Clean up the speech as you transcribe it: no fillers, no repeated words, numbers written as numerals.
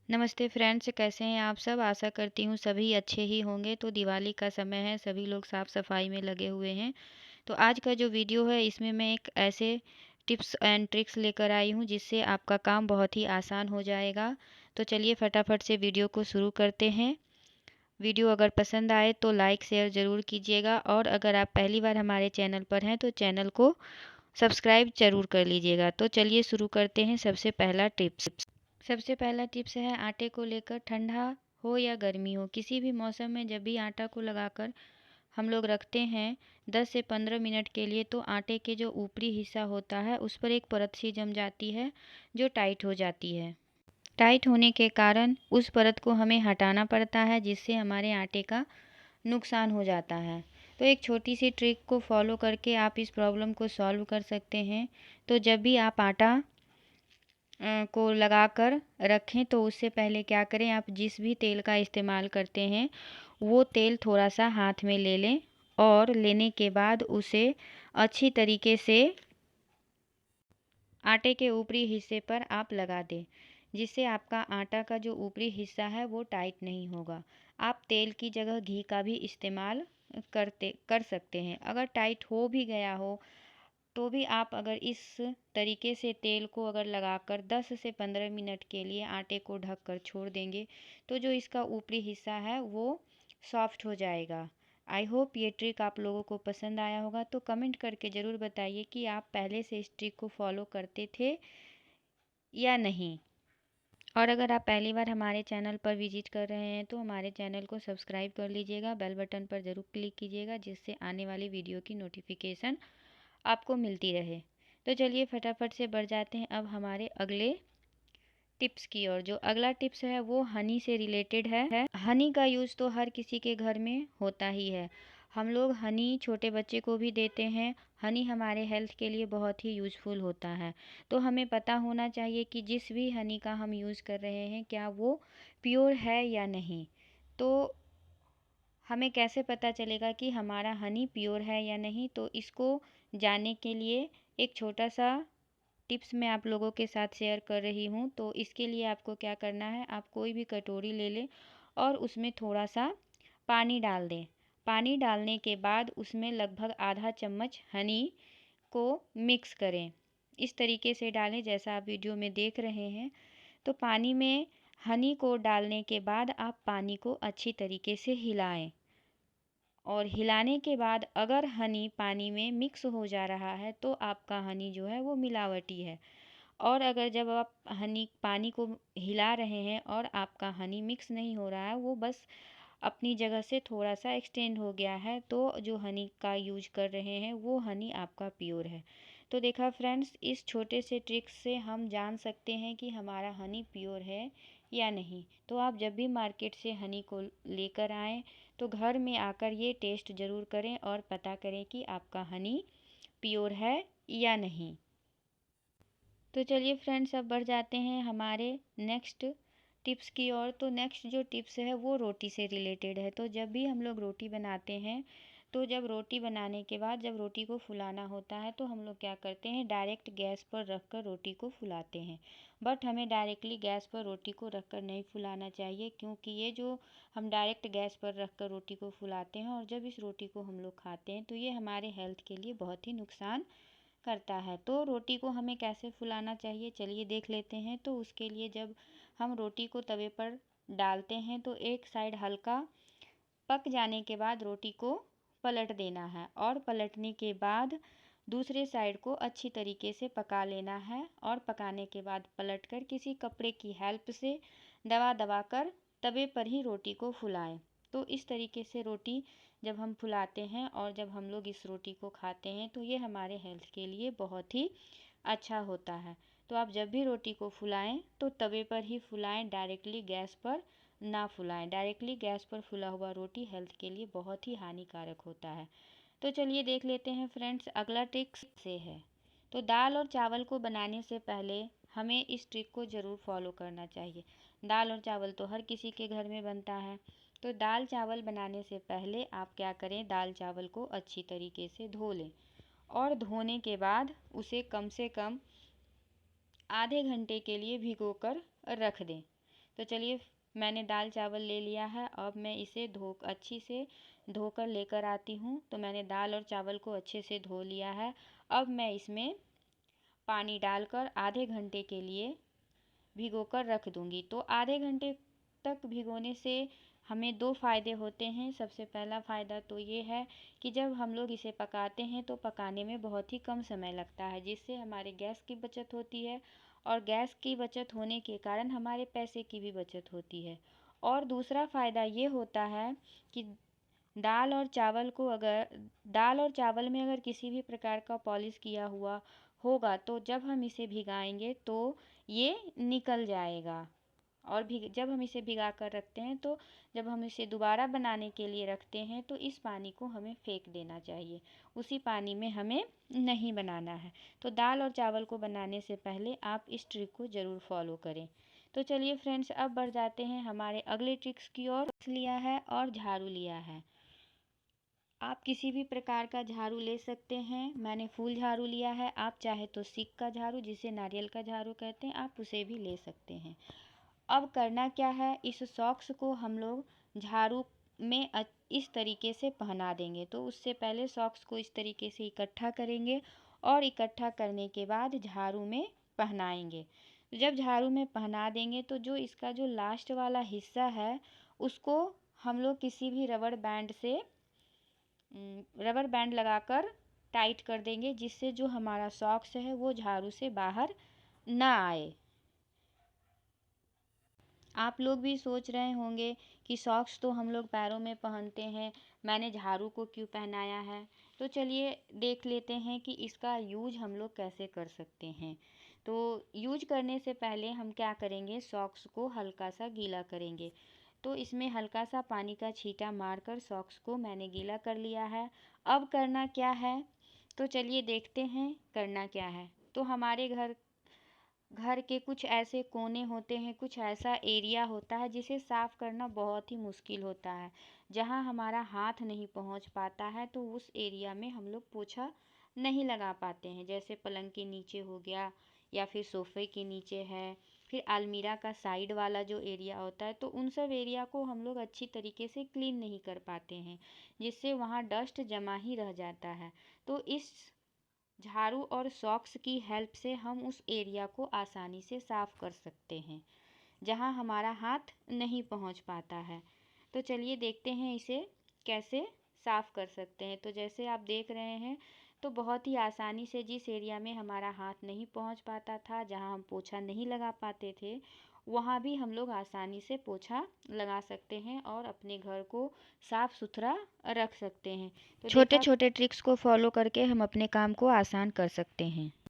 नमस्ते फ्रेंड्स, कैसे हैं आप सब? आशा करती हूँ सभी अच्छे ही होंगे। तो दिवाली का समय है, सभी लोग साफ-सफाई में लगे हुए हैं। तो आज का जो वीडियो है इसमें मैं एक ऐसे टिप्स एंड ट्रिक्स लेकर आई हूँ जिससे आपका काम बहुत ही आसान हो जाएगा। तो चलिए फटाफट से वीडियो को शुरू करते हैं। वीडियो अगर पसंद आए तो लाइक शेयर ज़रूर कीजिएगा और अगर आप पहली बार हमारे चैनल पर हैं तो चैनल को सब्सक्राइब ज़रूर कर लीजिएगा। तो चलिए शुरू करते हैं। सबसे पहला टिप्स है आटे को लेकर। ठंडा हो या गर्मी हो, किसी भी मौसम में जब भी आटा को लगाकर हम लोग रखते हैं 10 से 15 मिनट के लिए, तो आटे के जो ऊपरी हिस्सा होता है उस पर एक परत सी जम जाती है जो टाइट हो जाती है। टाइट होने के कारण उस परत को हमें हटाना पड़ता है, जिससे हमारे आटे का नुकसान हो जाता है। तो एक छोटी सी ट्रिक को फॉलो करके आप इस प्रॉब्लम को सॉल्व कर सकते हैं। तो जब भी आप आटा को लगाकर रखें तो उससे पहले क्या करें, आप जिस भी तेल का इस्तेमाल करते हैं वो तेल थोड़ा सा हाथ में ले लें और लेने के बाद उसे अच्छी तरीके से आटे के ऊपरी हिस्से पर आप लगा दें, जिससे आपका आटा का जो ऊपरी हिस्सा है वो टाइट नहीं होगा। आप तेल की जगह घी का भी इस्तेमाल कर सकते हैं। अगर टाइट हो भी गया हो तो भी आप अगर इस तरीके से तेल को अगर लगाकर 10 से 15 मिनट के लिए आटे को ढककर छोड़ देंगे तो जो इसका ऊपरी हिस्सा है वो सॉफ्ट हो जाएगा। आई होप ये ट्रिक आप लोगों को पसंद आया होगा। तो कमेंट करके ज़रूर बताइए कि आप पहले से इस ट्रिक को फॉलो करते थे या नहीं। और अगर आप पहली बार हमारे चैनल पर विजिट कर रहे हैं तो हमारे चैनल को सब्सक्राइब कर लीजिएगा, बेल बटन पर ज़रूर क्लिक कीजिएगा जिससे आने वाली वीडियो की नोटिफिकेशन आपको मिलती रहे। तो चलिए फटाफट से बढ़ जाते हैं अब हमारे अगले टिप्स की ओर। जो अगला टिप्स है वो हनी से रिलेटेड है। हनी का यूज़ तो हर किसी के घर में होता ही है। हम लोग हनी छोटे बच्चे को भी देते हैं। हनी हमारे हेल्थ के लिए बहुत ही यूज़फुल होता है। तो हमें पता होना चाहिए कि जिस भी हनी का हम यूज़ कर रहे हैं क्या वो प्योर है या नहीं। तो हमें कैसे पता चलेगा कि हमारा हनी प्योर है या नहीं, तो इसको जानने के लिए एक छोटा सा टिप्स मैं आप लोगों के साथ शेयर कर रही हूँ। तो इसके लिए आपको क्या करना है, आप कोई भी कटोरी ले लें और उसमें थोड़ा सा पानी डाल दें। पानी डालने के बाद उसमें लगभग आधा चम्मच हनी को मिक्स करें। इस तरीके से डालें जैसा आप वीडियो में देख रहे हैं। तो पानी में हनी को डालने के बाद आप पानी को अच्छी तरीके से हिलाएं और हिलाने के बाद अगर हनी पानी में मिक्स हो जा रहा है तो आपका हनी जो है वो मिलावटी है। और अगर जब आप हनी पानी को हिला रहे हैं और आपका हनी मिक्स नहीं हो रहा है, वो बस अपनी जगह से थोड़ा सा एक्सटेंड हो गया है, तो जो हनी का यूज कर रहे हैं वो हनी आपका प्योर है। तो देखा फ्रेंड्स, इस छोटे से ट्रिक से हम जान सकते हैं कि हमारा हनी प्योर है या नहीं। तो आप जब भी मार्केट से हनी को लेकर आएँ तो घर में आकर ये टेस्ट ज़रूर करें और पता करें कि आपका हनी प्योर है या नहीं। तो चलिए फ्रेंड्स, अब बढ़ जाते हैं हमारे नेक्स्ट टिप्स की ओर। तो नेक्स्ट जो टिप्स है वो रोटी से रिलेटेड है। तो जब भी हम लोग रोटी बनाते हैं तो जब रोटी बनाने के बाद जब रोटी को फुलाना होता है तो हम लोग क्या करते हैं, डायरेक्ट गैस पर रख कर रोटी को फुलाते हैं। बट हमें डायरेक्टली गैस पर रोटी को रख कर नहीं फुलाना चाहिए, क्योंकि ये जो हम डायरेक्ट गैस पर रख कर रोटी को फुलाते हैं और जब इस रोटी को हम लोग खाते हैं तो ये हमारे हेल्थ के लिए बहुत ही नुकसान करता है। तो रोटी को हमें कैसे फुलाना चाहिए चलिए देख लेते हैं। तो उसके लिए जब हम रोटी को तवे पर डालते हैं तो एक साइड हल्का पक जाने के बाद रोटी को पलट देना है और पलटने के बाद दूसरे साइड को अच्छी तरीके से पका लेना है और पकाने के बाद पलटकर किसी कपड़े की हेल्प से दबा दबा कर तवे पर ही रोटी को फुलाएं। तो इस तरीके से रोटी जब हम फुलाते हैं और जब हम लोग इस रोटी को खाते हैं तो ये हमारे हेल्थ के लिए बहुत ही अच्छा होता है। तो आप जब भी रोटी को फुलाएं तो तवे पर ही फुलाएं, डायरेक्टली गैस पर ना फुलाएं। डायरेक्टली गैस पर फुला हुआ रोटी हेल्थ के लिए बहुत ही हानिकारक होता है। तो चलिए देख लेते हैं फ्रेंड्स, अगला ट्रिक्स से है। तो दाल और चावल को बनाने से पहले हमें इस ट्रिक को ज़रूर फॉलो करना चाहिए। दाल और चावल तो हर किसी के घर में बनता है। तो दाल चावल बनाने से पहले आप क्या करें, दाल चावल को अच्छी तरीके से धो लें और धोने के बाद उसे कम से कम आधे घंटे के लिए भिगोकर रख दें। तो चलिए मैंने दाल चावल ले लिया है। अब मैं इसे अच्छी से धोकर लेकर आती हूँ। तो मैंने दाल और चावल को अच्छे से धो लिया है। अब मैं इसमें पानी डालकर आधे घंटे के लिए भिगोकर रख दूँगी। तो आधे घंटे तक भिगोने से हमें दो फ़ायदे होते हैं। सबसे पहला फ़ायदा तो ये है कि जब हम लोग इसे पकाते हैं तो पकाने में बहुत ही कम समय लगता है, जिससे हमारे गैस की बचत होती है और गैस की बचत होने के कारण हमारे पैसे की भी बचत होती है। और दूसरा फ़ायदा ये होता है कि दाल और चावल में अगर किसी भी प्रकार का पॉलिश किया हुआ होगा तो जब हम इसे भिगाएंगे तो ये निकल जाएगा। और जब हम इसे भिगा कर रखते हैं तो जब हम इसे दोबारा बनाने के लिए रखते हैं तो इस पानी को हमें फेंक देना चाहिए, उसी पानी में हमें नहीं बनाना है। तो दाल और चावल को बनाने से पहले आप इस ट्रिक को ज़रूर फॉलो करें। तो चलिए फ्रेंड्स, अब बढ़ जाते हैं हमारे अगले ट्रिक्स की ओर। लिया है और झाड़ू लिया है। आप किसी भी प्रकार का झाड़ू ले सकते हैं। मैंने फूल झाड़ू लिया है। आप चाहे तो सिक का झाड़ू, जिसे नारियल का झाड़ू कहते हैं, आप उसे भी ले सकते हैं। अब करना क्या है, इस सॉक्स को हम लोग झाड़ू में इस तरीके से पहना देंगे। तो उससे पहले सॉक्स को इस तरीके से इकट्ठा करेंगे और इकट्ठा करने के बाद झाड़ू में पहनाएंगे। जब झाड़ू में पहना देंगे तो जो इसका जो लास्ट वाला हिस्सा है उसको हम लोग किसी भी रबर बैंड लगाकर टाइट कर देंगे, जिससे जो हमारा सॉक्स है वो झाड़ू से बाहर ना आए। आप लोग भी सोच रहे होंगे कि सॉक्स तो हम लोग पैरों में पहनते हैं, मैंने झाड़ू को क्यों पहनाया है। तो चलिए देख लेते हैं कि इसका यूज हम लोग कैसे कर सकते हैं। तो यूज करने से पहले हम क्या करेंगे, सॉक्स को हल्का सा गीला करेंगे। तो इसमें हल्का सा पानी का छींटा मारकर सॉक्स को मैंने गीला कर लिया है। अब करना क्या है, तो चलिए देखते हैं करना क्या है। तो हमारे घर के कुछ ऐसे कोने होते हैं, कुछ ऐसा एरिया होता है जिसे साफ़ करना बहुत ही मुश्किल होता है, जहाँ हमारा हाथ नहीं पहुँच पाता है। तो उस एरिया में हम लोग पोछा नहीं लगा पाते हैं। जैसे पलंग के नीचे हो गया या फिर सोफ़े के नीचे है, फिर अलमीरा का साइड वाला जो एरिया होता है, तो उन सब एरिया को हम लोग अच्छी तरीके से क्लीन नहीं कर पाते हैं, जिससे वहाँ डस्ट जमा ही रह जाता है। तो इस झाड़ू और सॉक्स की हेल्प से हम उस एरिया को आसानी से साफ़ कर सकते हैं, जहाँ हमारा हाथ नहीं पहुँच पाता है। तो चलिए देखते हैं इसे कैसे साफ़ कर सकते हैं। तो जैसे आप देख रहे हैं, तो बहुत ही आसानी से जिस एरिया में हमारा हाथ नहीं पहुँच पाता था, जहाँ हम पोछा नहीं लगा पाते थे, वहाँ भी हम लोग आसानी से पोछा लगा सकते हैं और अपने घर को साफ़ सुथरा रख सकते हैं। तो छोटे छोटे ट्रिक्स को फॉलो करके हम अपने काम को आसान कर सकते हैं।